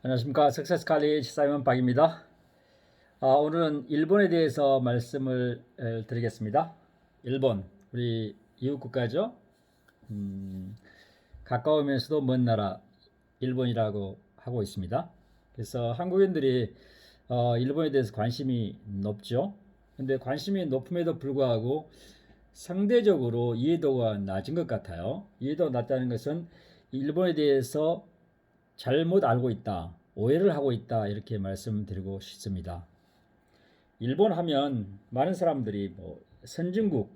안녕하십니까. 석세스 칼리지 사이먼 박입니다. 오늘은 일본에 대해서 말씀을 드리겠습니다. 일본, 우리 이웃 국가죠. 가까우면서도 먼 나라 일본이라고 하고 있습니다. 그래서 한국인들이 일본에 대해서 관심이 높죠. 근데 관심이 높음에도 불구하고 상대적으로 이해도가 낮은 것 같아요. 이해도가 낮다는 것은 일본에 대해서 잘못 알고 있다, 오해를 하고 있다, 이렇게 말씀드리고 싶습니다. 일본 하면 많은 사람들이 선진국,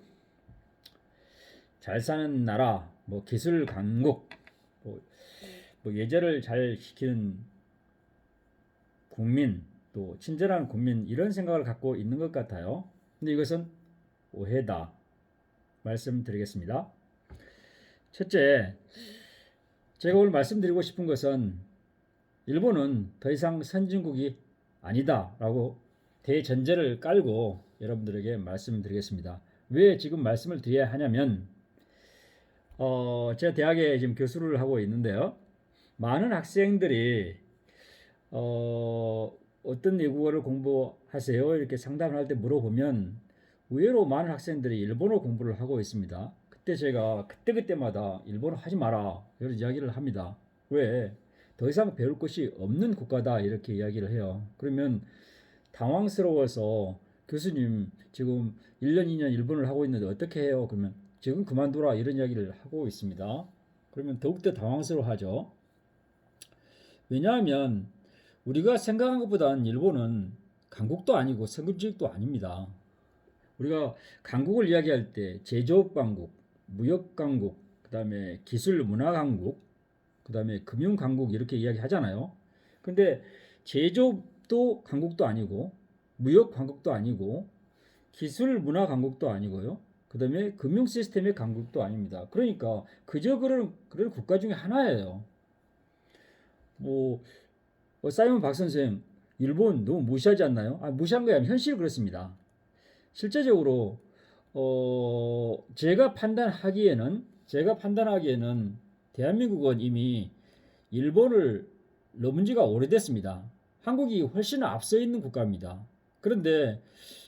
잘 사는 나라, 기술 강국, 뭐, 예절을 잘 지키는 국민, 또 친절한 국민, 이런 생각을 갖고 있는 것 같아요. 근데 이것은 오해다 말씀드리겠습니다. 첫째, 제가 오늘 말씀드리고 싶은 것은 일본은 더 이상 선진국이 아니다라고 대전제를 깔고 여러분들에게 말씀드리겠습니다. 왜 지금 말씀을 드려야 하냐면 제가 대학에 지금 교수를 하고 있는데요. 많은 학생들이 어떤 외국어를 공부하세요? 이렇게 상담을 할 때 물어보면 의외로 많은 학생들이 일본어 공부를 하고 있습니다. 그때 제가 그때마다 일본어 하지 마라 이런 이야기를 합니다. 왜? 더 이상 배울 것이 없는 국가다 이렇게 이야기를 해요. 그러면 당황스러워서 교수님 지금 1년 2년 일본을 하고 있는데 어떻게 해요? 그러면 지금 그만둬라 이런 이야기를 하고 있습니다. 그러면 더욱더 당황스러워하죠. 왜냐하면 우리가 생각한 것보다는 일본은 강국도 아니고 선진국도 아닙니다. 우리가 강국을 이야기할 때 제조업 강국, 무역 강국, 그다음에 기술 문화 강국, 그다음에 금융 강국 이렇게 이야기하잖아요. 근데 제조업도 강국도 아니고 무역 강국도 아니고 기술 문화 강국도 아니고요. 그다음에 금융 시스템의 강국도 아닙니다. 그러니까 그저 그런 국가 중에 하나예요. 뭐 사이먼 박 선생 일본 너무 무시하지 않나요? 무시한 게 아니라 현실이 그렇습니다. 실제적으로 제가 판단하기에는 대한민국은 이미 일본을 넘은 지가 오래됐습니다. 한국이 훨씬 앞서 있는 국가입니다. 그런데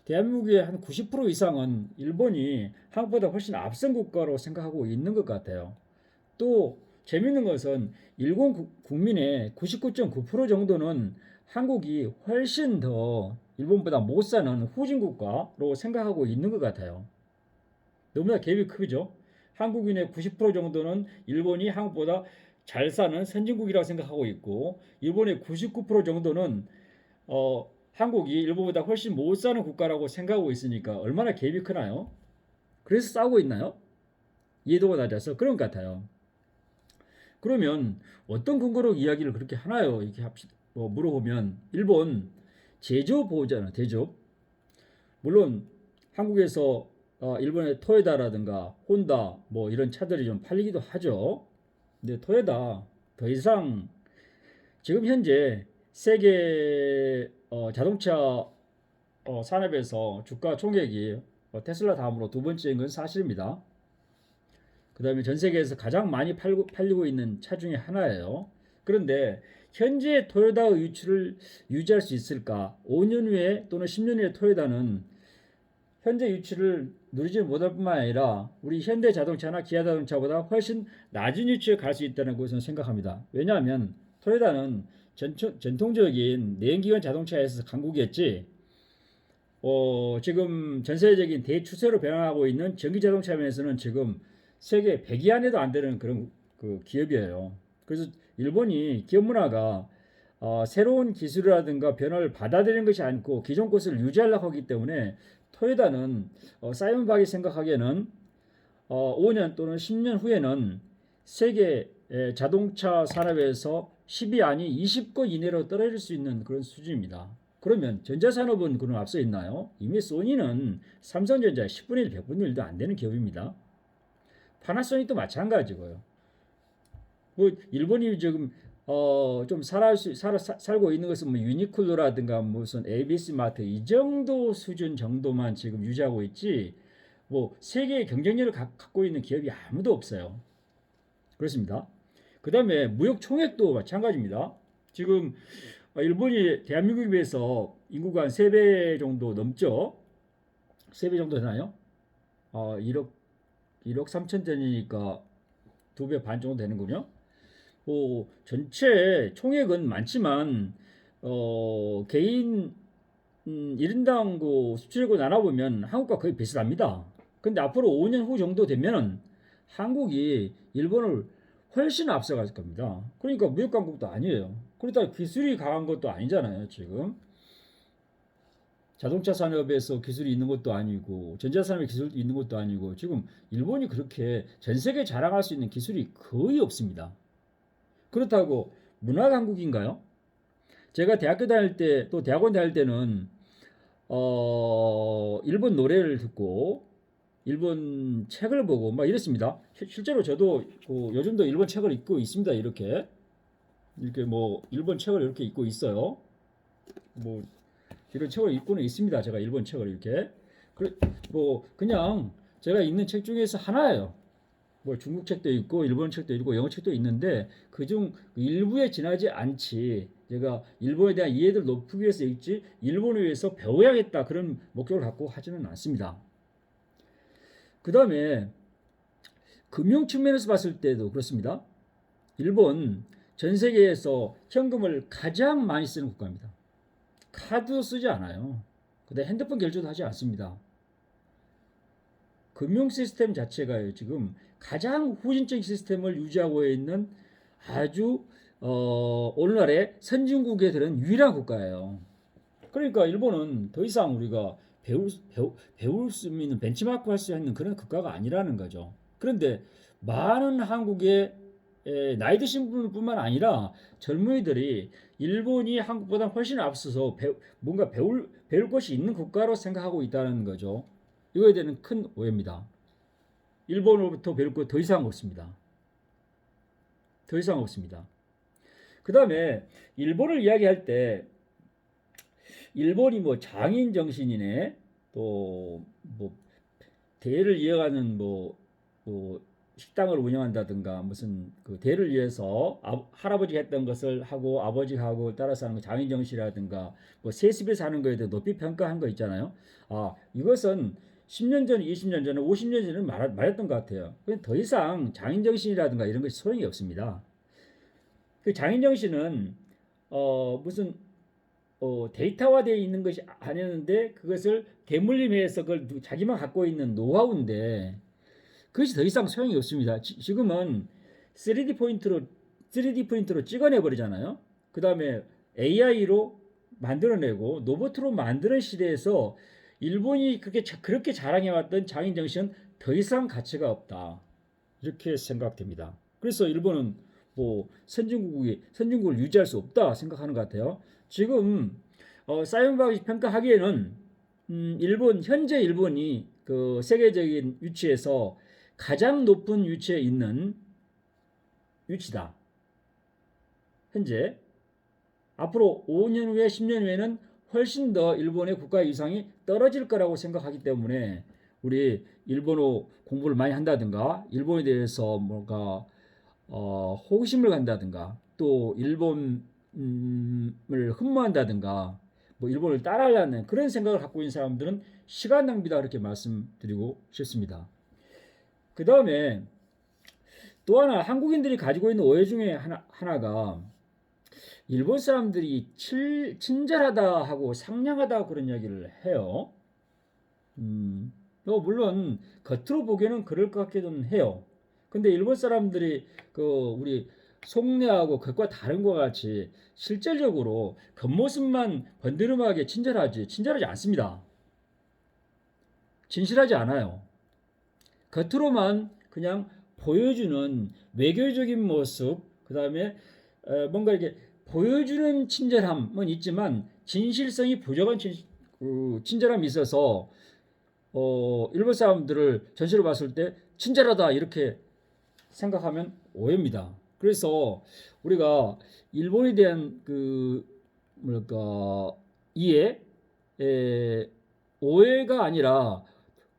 대한민국의 한 90% 이상은 일본이 한국보다 훨씬 앞선 국가로 생각하고 있는 것 같아요. 또 재밌는 것은 일본 국민의 99.9% 정도는 한국이 훨씬 더 일본보다 못 사는 후진 국가로 생각하고 있는 것 같아요. 너무나 갭이 크죠. 한국인의 90% 정도는 일본이 한국보다 잘 사는 선진국이라고 생각하고 있고, 일본의 99% 정도는 한국이 일본보다 훨씬 못 사는 국가라고 생각하고 있으니까 얼마나 갭이 크나요? 그래서 싸우고 있나요? 이해도가 낮아서 그런 것 같아요. 그러면 어떤 근거로 이야기를 그렇게 하나요? 이렇게 물어보면 일본 제조업 보호잖아요. 제조업. 물론 한국에서 일본의 토요다라든가 혼다 이런 차들이 좀 팔리기도 하죠. 근데 토요다 더 이상 지금 현재 세계 자동차 산업에서 주가 총액이 테슬라 다음으로 두 번째인 건 사실입니다. 그 다음에 전 세계에서 가장 많이 팔리고 있는 차 중에 하나예요. 그런데 현재 토요다의 유출을 유지할 수 있을까? 5년 후에 또는 10년 후에 토요다는 현재 유출을 누리지 못할 뿐만 아니라 우리 현대 자동차나 기아 자동차보다 훨씬 낮은 유치에 갈 수 있다는 것을 생각합니다. 왜냐하면 토요다는 전통적인 내연기관 자동차에서 강국이었지, 지금 전 세계적인 대추세로 변화하고 있는 전기 자동차면에서는 지금 세계 100위 안에도 안 되는 그런 그 기업이에요. 그래서 일본이 기업 문화가 새로운 기술이라든가 변화를 받아들이는 것이 아니고 기존 것을 유지하려고 하기 때문에 토요다는 사이먼 박이 생각하기에는 5년 또는 10년 후에는 세계 자동차 산업에서 10위 아니 20권 이내로 떨어질 수 있는 그런 수준입니다. 그러면 전자산업은 그런 앞서 있나요? 이미 소니는 삼성전자 10분의 1, 100분의 1도 안 되는 기업입니다. 파나소닉도 마찬가지고요. 일본이 지금 좀 살고 있는 것은 유니클로라든가 무슨 ABC 마트 이 정도 수준 정도만 지금 유지하고 있지, 세계의 경쟁력을 갖고 있는 기업이 아무도 없어요. 그렇습니다. 그 다음에 무역 총액도 마찬가지입니다. 지금 일본이 대한민국에 비해서 인구가 한 3배 정도 넘죠. 3배 정도 되나요? 1억 3천 되니까 2배 반 정도 되는군요. 전체 총액은 많지만 개인 1인당 그 수출액을 나눠보면 한국과 거의 비슷합니다. 근데 앞으로 5년 후 정도 되면은 한국이 일본을 훨씬 앞서갈 겁니다. 그러니까 무역 강국도 아니에요. 그렇다고 기술이 강한 것도 아니잖아요, 지금. 자동차 산업에서 기술이 있는 것도 아니고 전자 산업에 기술이 있는 것도 아니고 지금 일본이 그렇게 전 세계에 자랑할 수 있는 기술이 거의 없습니다. 그렇다고 문화 강국인가요? 제가 대학교 다닐 때 또 대학원 다닐 때는 일본 노래를 듣고 일본 책을 보고 막 이랬습니다. 실제로 저도 요즘도 일본 책을 읽고 있습니다. 이렇게 뭐 일본 책을 이렇게 읽고 있어요. 뭐 이런 책을 읽고는 있습니다. 제가 일본 책을 이렇게 뭐 그냥 제가 읽는 책 중에서 하나예요. 뭐 중국 책도 있고 일본 책도 있고 영어 책도 있는데 그중 일부에 지나지 않지. 제가 일본에 대한 이해를 높이기 위해서 읽지 일본을 위해서 배워야겠다 그런 목적을 갖고 하지는 않습니다. 그 다음에 금융 측면에서 봤을 때도 그렇습니다. 일본 전 세계에서 현금을 가장 많이 쓰는 국가입니다. 카드도 쓰지 않아요. 그다음에 핸드폰 결제도 하지 않습니다. 금융 시스템 자체가 지금 가장 후진적 시스템을 유지하고 있는 아주 오늘날의 선진국에 들은 유일한 국가예요. 그러니까 일본은 더 이상 우리가 배울 수 있는 벤치마크 할 수 있는 그런 국가가 아니라는 거죠. 그런데 많은 한국의 나이 드신 분뿐만 아니라 젊은이들이 일본이 한국보다 훨씬 앞서서 뭔가 배울 것이 있는 국가로 생각하고 있다는 거죠. 이거에 대한 큰 오해입니다. 일본으로부터 배울 것 더 이상 없습니다. 더 이상 없습니다. 그 다음에 일본을 이야기할 때 일본이 뭐 장인 정신이네 또 뭐 대를 이어가는 뭐 식당을 운영한다든가 무슨 그 대를 위해서 할아버지가 했던 것을 하고 아버지가 하고 따라서 하는 장인 정신이라든가 뭐 세습에 사는 거에 대해 높이 평가한 거 있잖아요. 이것은 10년 전, 20년 전, 50년 전에 말했던 것 같아요. 더 이상 장인 정신이라든가 이런 것이 소용이 없습니다. 그 장인 정신은 무슨 데이터화되어 있는 것이 아니었는데 그것을 대물림해서 그걸 자기만 갖고 있는 노하우인데 그것이 더 이상 소용이 없습니다. 지금은 3D 프린터로 찍어내 버리잖아요. 그 다음에 AI로 만들어내고 로봇으로 만드는 시대에서 일본이 그렇게 자랑해왔던 장인 정신은 더 이상 가치가 없다. 이렇게 생각됩니다. 그래서 일본은 뭐 선진국을 유지할 수 없다 생각하는 것 같아요. 지금 사이먼박이 평가하기에는 현재 일본이 그 세계적인 위치에서 가장 높은 위치에 있는 위치다. 현재 앞으로 5년 후에 10년 후에는 훨씬 더 일본의 국가 위상이 떨어질 거라고 생각하기 때문에 우리 일본어 공부를 많이 한다든가 일본에 대해서 뭔가 호기심을 간다든가 또 일본을 흠모한다든가 뭐 일본을 따라하려는 그런 생각을 갖고 있는 사람들은 시간 낭비다 그렇게 말씀드리고 싶습니다. 그 다음에 또 하나 한국인들이 가지고 있는 오해 중에 하나가 일본 사람들이 친절하다 하고 상냥하다 그런 이야기를 해요. 물론 겉으로 보기에는 그럴 것 같기도 해요. 근데 일본 사람들이 우리 속내하고 겉과 다른 것 같이 실질적으로 겉모습만 번드름하게 친절하지 않습니다. 진실하지 않아요. 겉으로만 그냥 보여주는 외교적인 모습, 그 다음에 뭔가 이렇게 보여주는 친절함은 있지만 진실성이 부족한 친절함이 있어서 일본 사람들을 전체로 봤을 때 친절하다 이렇게 생각하면 오해입니다. 그래서 우리가 일본에 대한 이해, 오해가 아니라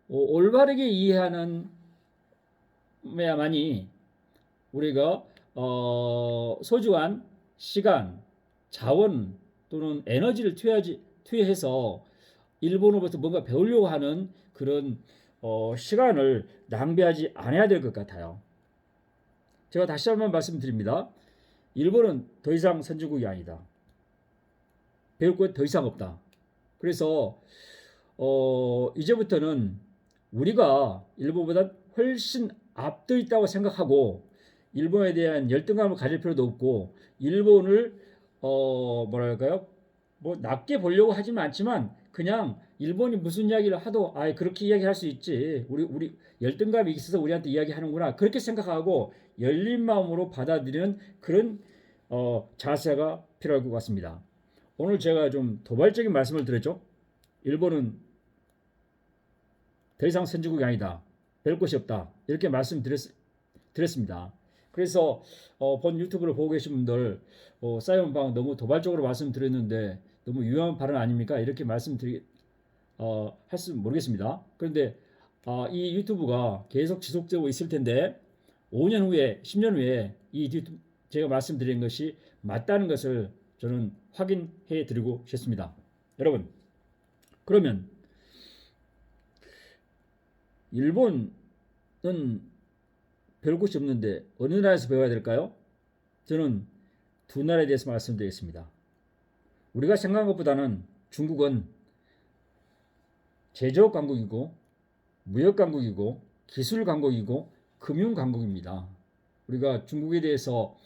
올바르게 이해하는 야만이 우리가 소중한 시간, 자원 또는 에너지를 투여해서 일본어부터 뭔가 배우려고 하는 그런 시간을 낭비하지 않아야 될 것 같아요. 제가 다시 한번 말씀드립니다. 일본은 더 이상 선진국이 아니다. 배울 것 더 이상 없다. 그래서 이제부터는 우리가 일본보다 훨씬 앞서 있다고 생각하고 일본에 대한 열등감을 가질 필요도 없고 일본을 뭐랄까요? 뭐 낮게 보려고 하지는 않지만 그냥 일본이 무슨 이야기를 하도 그렇게 이야기할 수 있지. 우리 열등감이 있어서 우리한테 이야기하는구나. 그렇게 생각하고 열린 마음으로 받아들이는 그런 자세가 필요할 것 같습니다. 오늘 제가 좀 도발적인 말씀을 드렸죠. 일본은 더 이상 선진국이 아니다. 별 것이 없다. 이렇게 말씀드렸습니다. 그래서 본 유튜브를 보고 계신 분들 사이먼방 너무 도발적으로 말씀드렸는데 너무 유용한 발언 아닙니까? 이렇게 할지 모르겠습니다. 그런데 이 유튜브가 계속 지속되고 있을 텐데 5년 후에 10년 후에 제가 말씀드린 것이 맞다는 것을 저는 확인해 드리고 싶습니다. 여러분, 그러면 일본은 별 곳이 없는데 어느 나라에서 배워야 될까요? 저는 두 나라에 대해서 말씀드리겠습니다. 우리가 생각한 것보다는 중국은 제조업 강국이고 무역 강국이고 기술 강국이고 금융 강국입니다. 우리가 중국에 대해서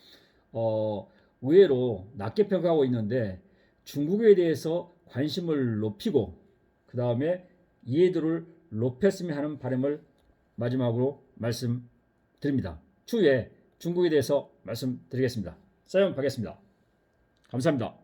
의외로 낮게 평가하고 있는데 중국에 대해서 관심을 높이고 그 다음에 이해도를 높였으면 하는 바람을 마지막으로 말씀드립니다. 추후에 중국에 대해서 말씀드리겠습니다. 사연 받겠습니다. 감사합니다.